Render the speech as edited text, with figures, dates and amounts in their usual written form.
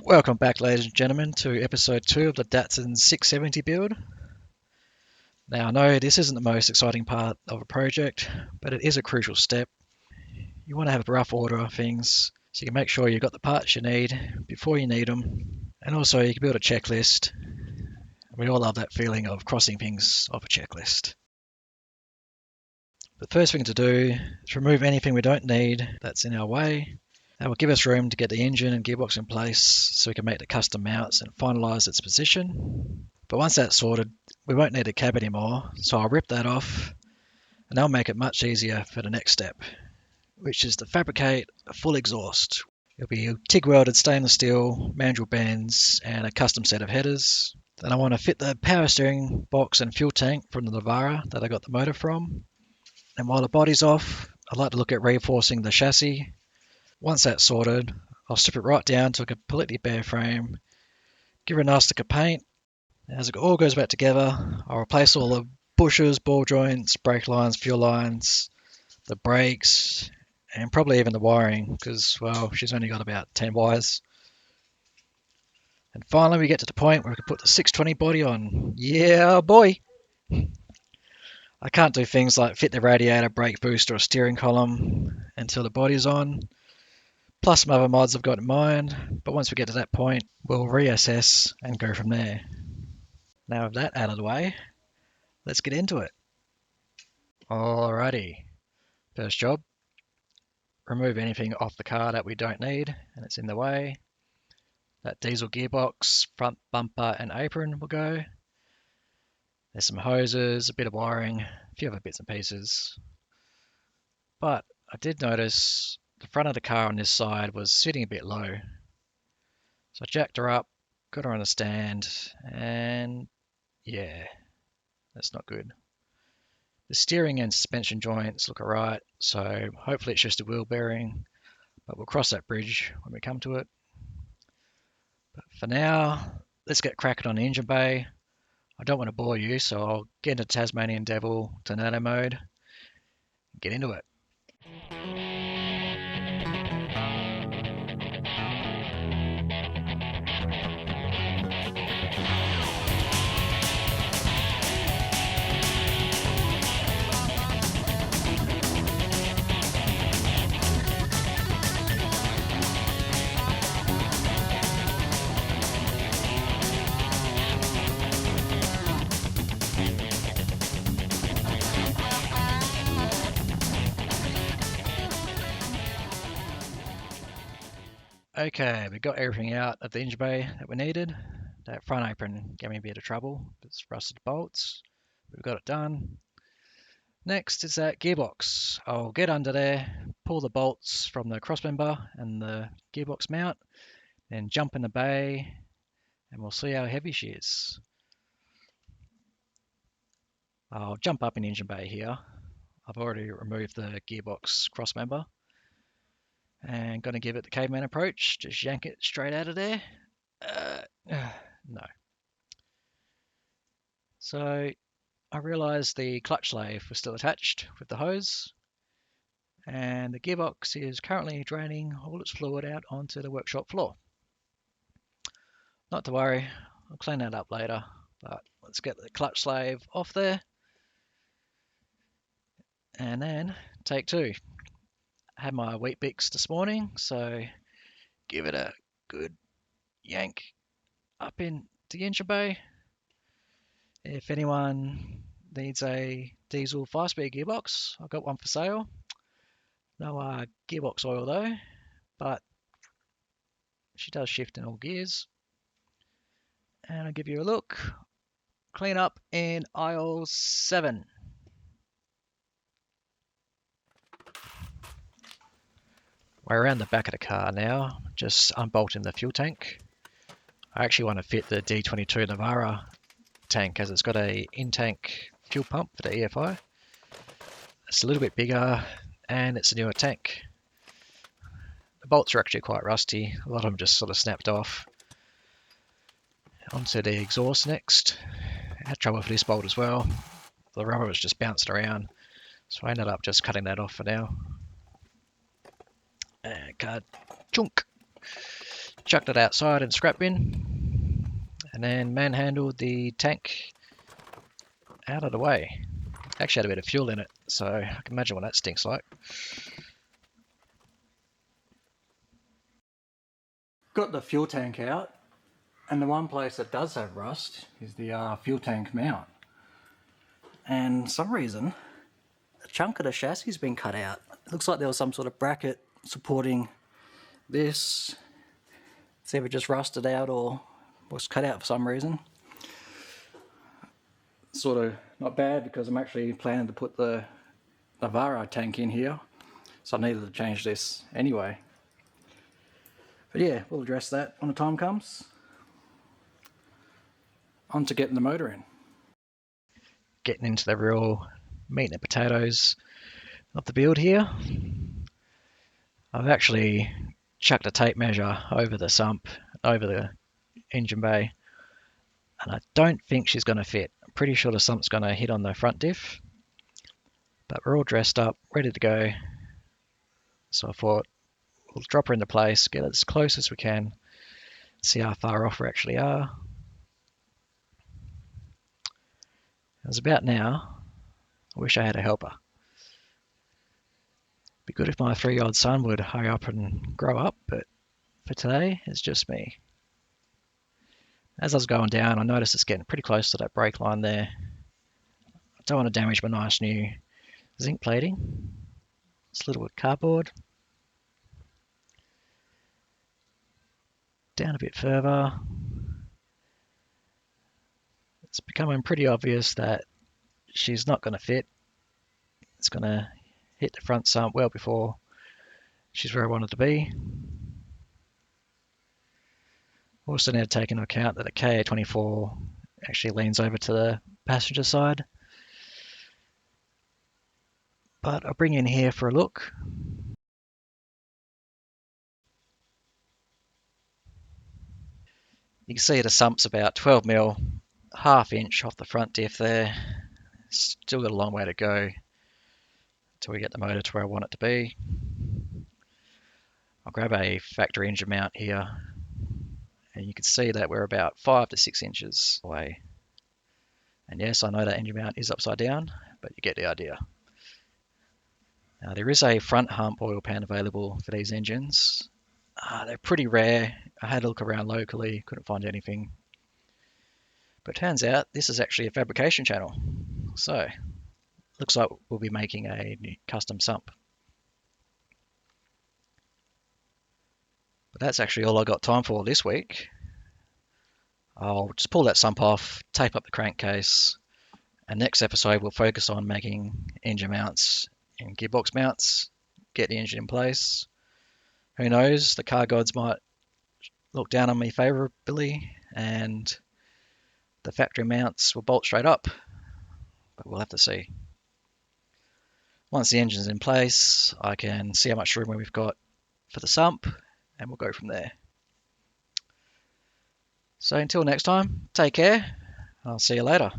Welcome back, ladies and gentlemen, to episode 2 of the Datsun 670 build. Now, I know this isn't the most exciting part of a project, but it is a crucial step. You want to have a rough order of things so you can make sure you've got the parts you need before you need them, and also you can build a checklist. We all love that feeling of crossing things off a checklist. The first thing to do is remove anything we don't need that's in our way. That will give us room to get the engine and gearbox in place so we can make the custom mounts and finalise its position. But once that's sorted, we won't need the cab anymore, so I'll rip that off and that'll make it much easier for the next step, which is to fabricate a full exhaust. It'll be TIG welded stainless steel, mandrel bands and a custom set of headers. Then I want to fit the power steering box and fuel tank from the Navara that I got the motor from. And while the body's off, I'd like to look at reinforcing the chassis. Once that's sorted, I'll strip it right down to a completely bare frame, give it a nice lick of paint. As it all goes back together, I'll replace all the bushes, ball joints, brake lines, fuel lines, the brakes, and probably even the wiring, because, well, she's only got about 10 wires. And finally we get to the point where we can put the 620 body on. Yeah, boy! I can't do things like fit the radiator, brake booster, or steering column until the body's on. Plus some other mods I've got in mind, but once we get to that point, we'll reassess and go from there. Now with that out of the way, let's get into it. Alrighty, first job, remove anything off the car that we don't need and it's in the way. That diesel gearbox, front bumper and apron will go. There's some hoses, a bit of wiring, a few other bits and pieces. But I did notice the front of the car on this side was sitting a bit low. So I jacked her up, got her on a stand, and yeah, that's not good. The steering and suspension joints look alright, so hopefully it's just a wheel bearing, but we'll cross that bridge when we come to it. But for now, let's get cracking on the engine bay. I don't want to bore you, so I'll get into Tasmanian Devil Tornado mode and get into it. Okay, we got everything out of the engine bay that we needed. That front apron gave me a bit of trouble. It's rusted bolts. We've got it done. Next is that gearbox. I'll get under there, pull the bolts from the crossmember and the gearbox mount, then jump in the bay, and we'll see how heavy she is. I'll jump up in engine bay here. I've already removed the gearbox crossmember. And going to give it the caveman approach. Just yank it straight out of there. No. So I realized the clutch slave was still attached with the hose. And the gearbox is currently draining all its fluid out onto the workshop floor. Not to worry, I'll clean that up later. But let's get the clutch slave off there. And then take two. I had my wheat bix this morning, so give it a good yank up in the engine bay. If anyone needs a diesel 5-speed gearbox, I've got one for sale. No gearbox oil though, but she does shift in all gears. And I'll give you a look. Clean up in aisle 7. We're around the back of the car now, just unbolting the fuel tank. I actually want to fit the D22 Navara tank as it's got a in-tank fuel pump for the EFI. It's a little bit bigger and it's a newer tank. The bolts are actually quite rusty, a lot of them just sort of snapped off. Onto the exhaust next. I had trouble with this bolt as well. The rubber was just bouncing around, so I ended up just cutting that off for now. And cut chunk. chucked it outside in the scrap bin, and then manhandled the tank out of the way. Actually had a bit of fuel in it, so I can imagine what that stinks like. Got the fuel tank out, and the one place that does have rust is the fuel tank mount. And for some reason, a chunk of the chassis has been cut out. It looks like there was some sort of bracket supporting this. It's either just rusted out or was cut out for some reason. Sort of not bad because I'm actually planning to put the Navara tank in here, so I needed to change this anyway. But yeah, we'll address that when the time comes. On to getting the motor in. Getting into the real meat and potatoes of the build here. I've actually chucked a tape measure over the sump, over the engine bay, and I don't think she's going to fit. I'm pretty sure the sump's going to hit on the front diff, but we're all dressed up, ready to go. So I thought we'll drop her into place, get it as close as we can, see how far off we actually are. It was about now. I wish I had a helper. Be good if my 3-year-old son would hurry up and grow up, but for today, it's just me. As I was going down, I noticed it's getting pretty close to that brake line there. I don't want to damage my nice new zinc plating. It's a little bit cardboard. Down a bit further. It's becoming pretty obvious that she's not going to fit. It's going to hit the front sump well before she's where I wanted to be. Also need to take into account that the KA24 actually leans over to the passenger side. But I'll bring you in here for a look. You can see the sump's about 12mm, ½ inch off the front diff there. Still got a long way to go until we get the motor to where I want it to be. I'll grab a factory engine mount here, and you can see that we're about 5 to 6 inches away. And yes, I know that engine mount is upside down, but you get the idea. Now there is a front hump oil pan available for these engines. They're pretty rare. I had a look around locally, couldn't find anything. But it turns out this is actually a fabrication channel. So, looks like we'll be making a custom sump. But that's actually all I got time for this week. I'll just pull that sump off, tape up the crankcase, and next episode we'll focus on making engine mounts and gearbox mounts, get the engine in place. Who knows, the car gods might look down on me favourably and the factory mounts will bolt straight up, but we'll have to see. Once the engine's in place, I can see how much room we've got for the sump, and we'll go from there. So until next time, take care. I'll see you later.